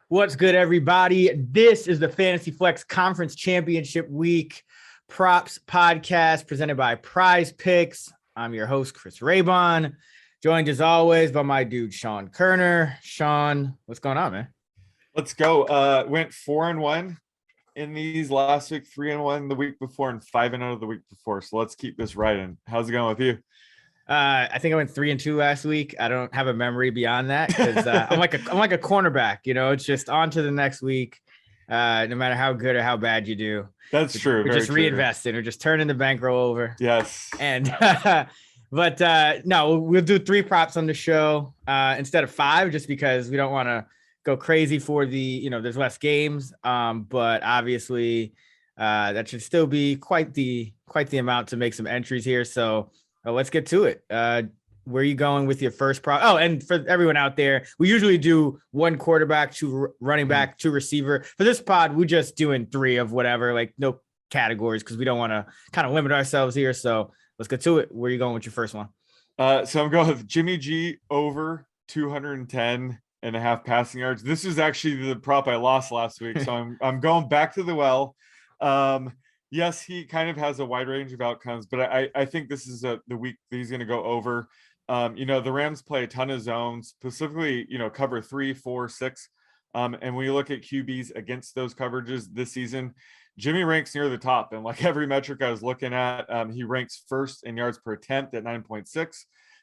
What's good, everybody? This is the Fantasy Flex Conference Championship Week Props Podcast presented by PrizePicks. I'm your host, Chris Raybon, joined as always by my dude, Sean Koerner. Sean, what's going on, man? Let's go. Went 4-1 in these last week, 3-1 the week before, and 5-0 the week before. So let's keep this riding. How's it going with you? I think I went 3-2 last week. I don't have a memory beyond that because I'm like a cornerback. You know, it's just on to the next week. No matter how good or how bad you do. That's true. We're just reinvesting. We're just turning the bankroll over. Yes. And but no, we'll do 3 props on the show instead of 5, just because we don't want to go crazy for the, there's less games. But obviously that should still be quite the amount to make some entries here. So let's get to it. Where are you going with your first prop? Oh, and for everyone out there, we usually do 1 quarterback, 2 running back, 2 receiver. For this pod, we're just doing 3 of whatever, like no categories, because we don't want to kind of limit ourselves here. So let's get to it. Where are you going with your first one? So I'm going with Jimmy G over 210.5 passing yards. This is actually the prop I lost last week. So I'm going back to the well. Yes, he kind of has a wide range of outcomes, but I think this is the week that he's going to go over. The Rams play a ton of zones, specifically, cover 3, 4, 6. And when you look at QBs against those coverages this season, Jimmy ranks near the top. And like every metric I was looking at, he ranks first in yards per attempt at 9.6,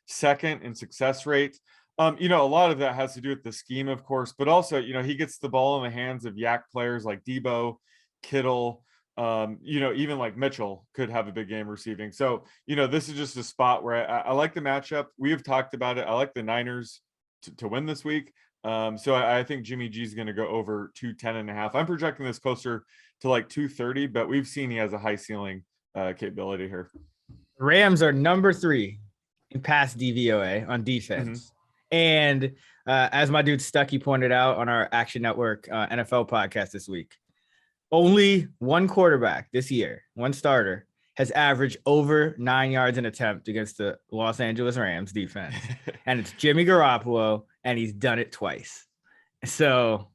second in success rate. A lot of that has to do with the scheme, of course, but also, he gets the ball in the hands of yak players like Deebo, Kittle, even like Mitchell could have a big game receiving. So, this is just a spot where I like the matchup. We have talked about it. I like the Niners to win this week. So I think Jimmy G is going to go over 210.5. I'm projecting this closer to like 230, but we've seen he has a high ceiling capability here. Rams are number 3 in pass DVOA on defense. Mm-hmm. And as my dude Stuckey pointed out on our Action Network NFL podcast this week, only 1 quarterback this year, 1 starter, has averaged over 9 yards an attempt against the Los Angeles Rams defense. And it's Jimmy Garoppolo, and he's done it twice. So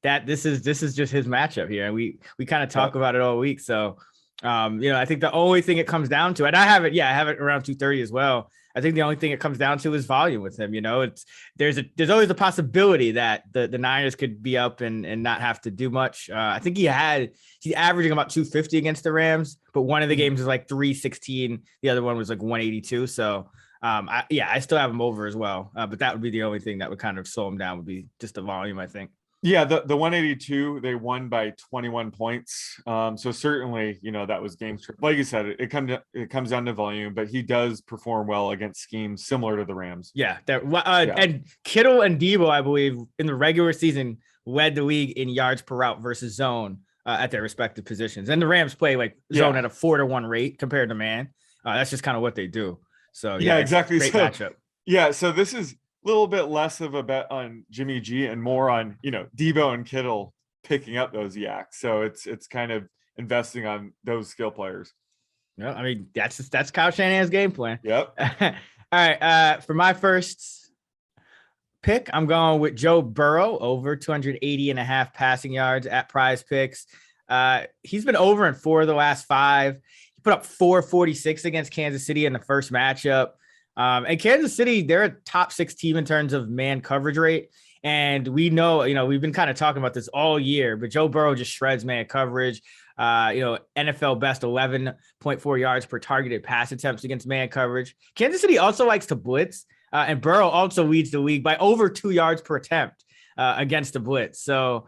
this is just his matchup here. And we kind of talk about it all week. So I think the only thing it comes down to, and I have it around 230 as well. I think the only thing it comes down to is volume with him. There's always a possibility that the Niners could be up and not have to do much. I think he's averaging about 250 against the Rams, but one of the games is like 316. The other one was like 182. So I still have him over as well. But that would be the only thing that would kind of slow him down, would be just the volume, I think. Yeah, the 182, they won by 21 points. So certainly, that was game script. Like you said, it comes down to volume, but he does perform well against schemes similar to the Rams. Yeah, and Kittle and Deebo, I believe, in the regular season led the league in yards per route versus zone at their respective positions. And the Rams play like zone at a 4-to-1 rate compared to man. That's just kind of what they do. So yeah, exactly. Great matchup. Yeah, so this is little bit less of a bet on Jimmy G and more on, Deebo and Kittle picking up those yaks. So it's kind of investing on those skill players. Yeah, I mean, that's Kyle Shanahan's game plan. Yep. All right. For my first pick, I'm going with Joe Burrow over 280.5 passing yards at PrizePicks. He's been over in 4 of the last 5. He put up 446 against Kansas City in the first matchup. And Kansas City, they're a top 6 team in terms of man coverage rate. And we know, we've been kind of talking about this all year, but Joe Burrow just shreds man coverage. NFL best 11.4 yards per targeted pass attempts against man coverage. Kansas City also likes to blitz, and Burrow also leads the league by over 2 yards per attempt against the blitz. So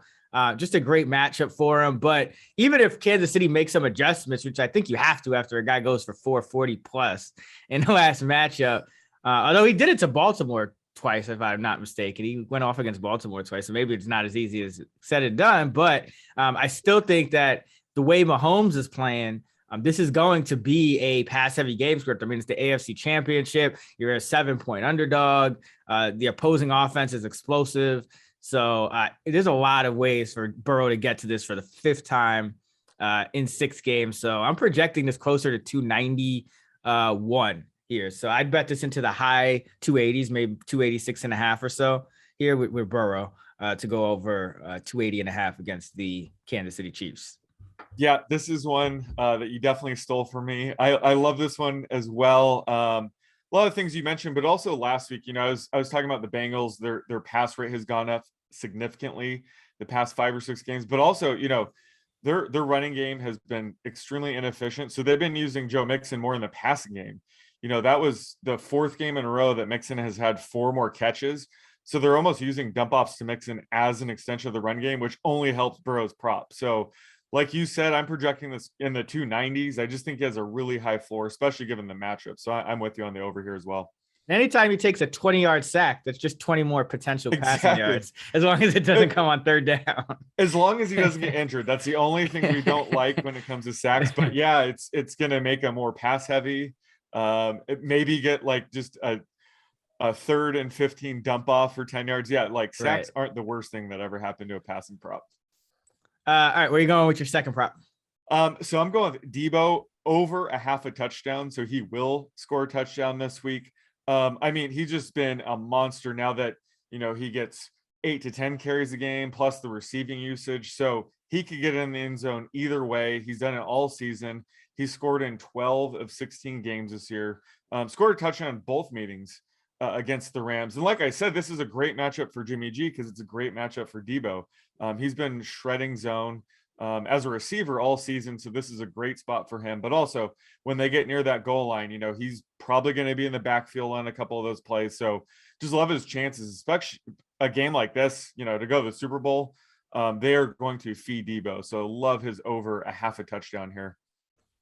just a great matchup for him. But even if Kansas City makes some adjustments, which I think you have to after a guy goes for 440 plus in the last matchup, although he did it to Baltimore twice, if I'm not mistaken. He went off against Baltimore twice, so maybe it's not as easy as said and done. But I still think that the way Mahomes is playing, this is going to be a pass-heavy game script. I mean, it's the AFC Championship. You're a 7-point underdog. The opposing offense is explosive. So there's a lot of ways for Burrow to get to this for the 5th time in 6 games. So I'm projecting this closer to 291 here. So I'd bet this into the high 280s, maybe 286.5 or so. here with Burrow to go over 280.5 against the Kansas City Chiefs. Yeah, this is one that you definitely stole from me. I love this one as well. A lot of things you mentioned, but also last week, I was talking about the Bengals. Their pass rate has gone up significantly the past 5 or 6 games, but also, their running game has been extremely inefficient. So they've been using Joe Mixon more in the passing game. That was the 4th game in a row that Mixon has had 4 more catches. So they're almost using dump offs to Mixon as an extension of the run game, which only helps Burrow's prop. So like you said, I'm projecting this in the 290s. I just think he has a really high floor, especially given the matchup. So I'm with you on the over here as well. Anytime he takes a 20-yard sack, that's just 20 more potential passing Exactly. yards, as long as it doesn't come on 3rd down. As long as he doesn't get injured. That's the only thing we don't like when it comes to sacks. But yeah, it's going to make him more pass heavy. It maybe get like just a 3rd and 15 dump off for 10 yards. Yeah, like sacks aren't the worst thing that ever happened to a passing prop. All right, where are you going with your second prop? So I'm going with Deebo over a half a touchdown. So he will score a touchdown this week. He's just been a monster now that, he gets 8 to 10 carries a game plus the receiving usage. So he could get in the end zone either way. He's done it all season. He scored in 12 of 16 games this year. Scored a touchdown in both meetings against the Rams. And like I said, this is a great matchup for Jimmy G because it's a great matchup for Deebo. He's been shredding zone as a receiver all season. So this is a great spot for him. But also when they get near that goal line, he's probably going to be in the backfield on a couple of those plays. So just love his chances, especially a game like this, to go to the Super Bowl. They are going to feed Deebo. So love his over a half a touchdown here.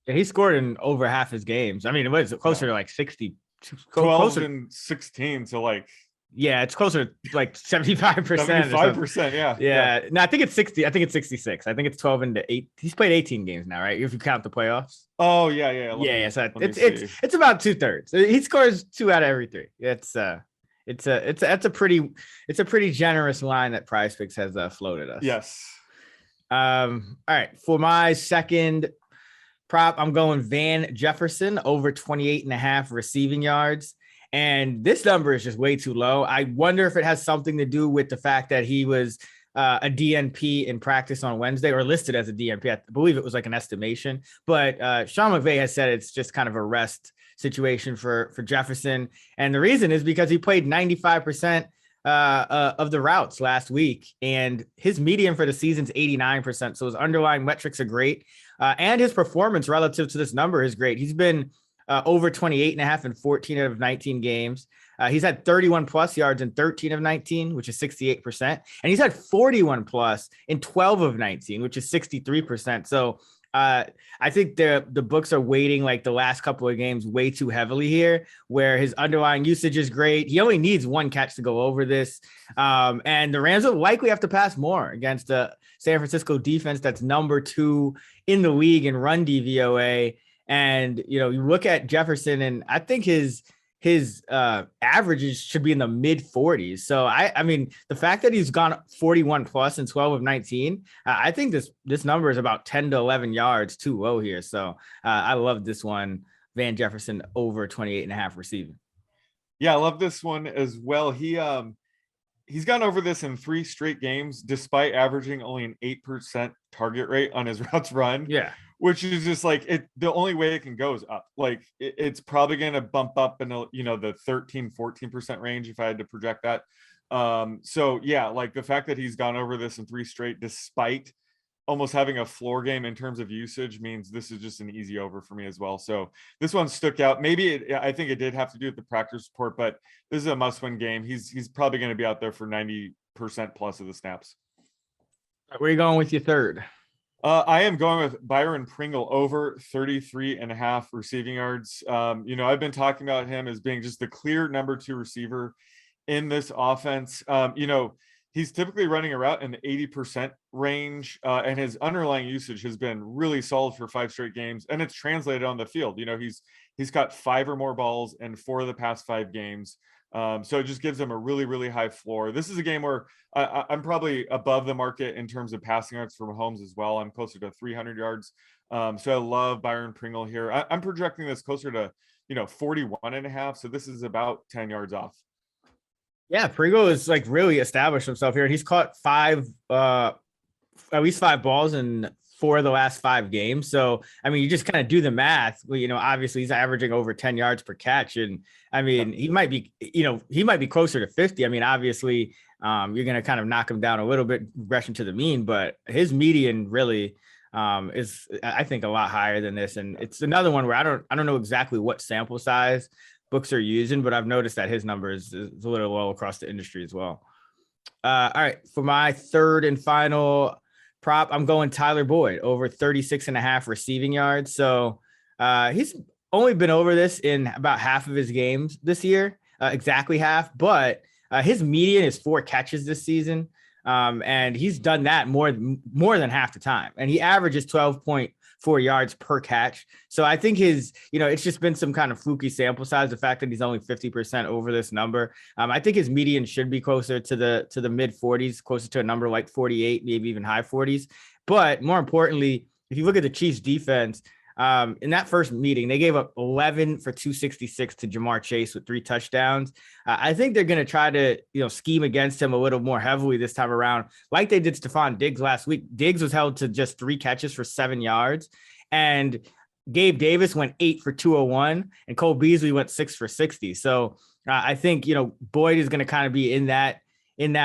Yeah, he scored in over half his games. It was closer to like 60. 12 and 16. So like, yeah, it's closer to like 75%. 75%. Yeah. No, I think it's 60. I think it's 66. I think it's 12 into 8. He's played 18 games now, right? If you count the playoffs. Oh yeah. So it's about 2/3. He scores 2 out of every 3. It's a pretty generous line that PrizePicks has floated us. Yes. All right. For my second prop, I'm going Van Jefferson over 28.5 receiving yards. And this number is just way too low. I wonder if it has something to do with the fact that he was a DNP in practice on Wednesday, or listed as a DNP. I believe it was like an estimation. But Sean McVay has said it's just kind of a rest situation for Jefferson. And the reason is because he played 95% of the routes last week. And his median for the season's 89%. So his underlying metrics are great. And his performance relative to this number is great. He's been over 28.5 in 14 out of 19 games. He's had 31 plus yards in 13 of 19, which is 68%. And he's had 41 plus in 12 of 19, which is 63%. So I think the books are weighting like the last couple of games way too heavily here, where his underlying usage is great. He only needs 1 catch to go over this. And the Rams will likely have to pass more against the San Francisco defense that's number 2 in the league in run DVOA. And, you look at Jefferson, and I think his averages should be in the mid 40s. So I mean, the fact that he's gone 41 plus in 12 of 19, I think this number is about 10 to 11 yards too low here. So I love this one, Van Jefferson over 28.5 receiving. Yeah, I love this one as well. He's gone over this in 3 straight games, despite averaging only an 8% target rate on his routes run. Yeah. Which is just like the only way it can go is up. Like it's probably going to bump up in the 13-14% range if I had to project that. So yeah, like the fact that he's gone over this in 3 straight, despite almost having a floor game in terms of usage, means this is just an easy over for me as well. So this one stuck out. Maybe I think it did have to do with the practice report, but this is a must-win game. He's probably going to be out there for 90% plus of the snaps. Where are you going with your third? I am going with Byron Pringle over 33.5 receiving yards. I've been talking about him as being just the clear number 2 receiver in this offense. He's typically running a route in the 80% range, and his underlying usage has been really solid for 5 straight games, and it's translated on the field. He's got 5 or more balls in 4 of the past 5 games. So it just gives him a really, really high floor. This is a game where I'm probably above the market in terms of passing yards from Mahomes as well. I'm closer to 300 yards. So I love Byron Pringle here. I'm projecting this closer to, 41.5. So this is about 10 yards off. Yeah, Pringle is like really established himself here. He's caught at least 5 balls in 4 of the last 5 games. So, I mean, you just kind of do the math. Well, obviously he's averaging over 10 yards per catch. And I mean, he might be closer to 50. I mean, obviously, you're going to kind of knock him down a little bit, regression to the mean, but his median really is, I think, a lot higher than this. And it's another one where I don't know exactly what sample size books are using, but I've noticed that his number is a little low across the industry as well. All right, for my third and final prop, I'm going Tyler Boyd over 36.5 receiving yards. So he's only been over this in about half of his games this year, exactly half, but his median is 4 catches this season. And he's done that more than half the time. And he averages 12.4 yards per catch. So I think it's just been some kind of fluky sample size. The fact that he's only 50% over this number. I think his median should be closer to the mid 40s, closer to a number like 48, maybe even high 40s. But more importantly, if you look at the Chiefs defense, in that first meeting, they gave up 11 for 266 to Jamar Chase with 3 touchdowns. I think they're going to try to, scheme against him a little more heavily this time around, like they did Stephon Diggs last week. Diggs was held to just 3 catches for 7 yards, and Gabe Davis went 8 for 201, and Cole Beasley went 6 for 60. So I think, Boyd is going to kind of be in that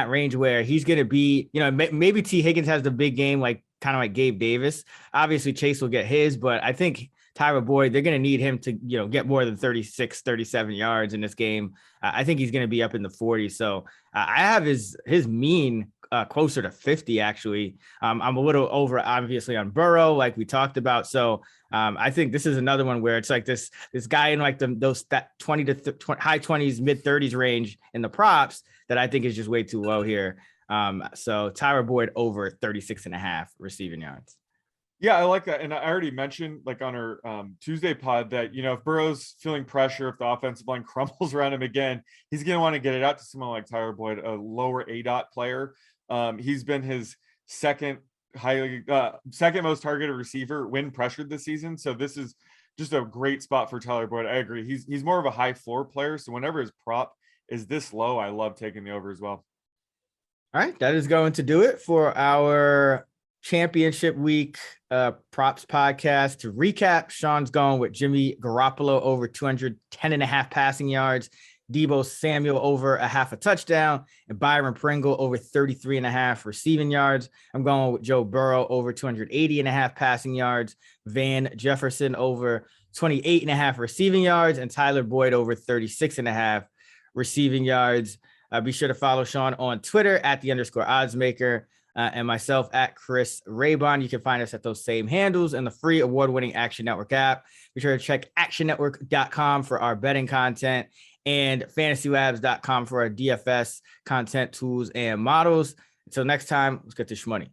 range where he's going to be, maybe T. Higgins has the big game, kind of like Gabe Davis. Obviously Chase will get his, but I think Tyler Boyd, they're going to need him to, get more than 36, 37 yards in this game. I think he's going to be up in the 40s. So I have his mean closer to 50, actually. I'm a little over, obviously, on Burrow, like we talked about. So I think this is another one where it's like this guy in like that 20 to high 20s, mid 30s range in the props that I think is just way too low here. So Tyler Boyd over 36.5 receiving yards. Yeah, I like that. And I already mentioned, like, on our Tuesday pod that, if Burrow's feeling pressure, if the offensive line crumbles around him again, he's going to want to get it out to someone like Tyler Boyd, a lower ADOT player. He's been his second most targeted receiver when pressured this season. So this is just a great spot for Tyler Boyd. I agree. He's more of a high floor player. So whenever his prop is this low, I love taking the over as well. All right, that is going to do it for our championship week props podcast. To recap, Sean's going with Jimmy Garoppolo over 210.5 passing yards, Deebo Samuel over a half a touchdown, and Byron Pringle over 33.5 receiving yards. I'm going with Joe Burrow over 280.5 passing yards, Van Jefferson over 28.5 receiving yards, and Tyler Boyd over 36.5 receiving yards. Be sure to follow Sean on Twitter at @_oddsmaker and myself at Chris Raybon. You can find us at those same handles and the free award-winning Action Network app. Be sure to check actionnetwork.com for our betting content and fantasylabs.com for our DFS content, tools, and models. Until next time, let's get this money.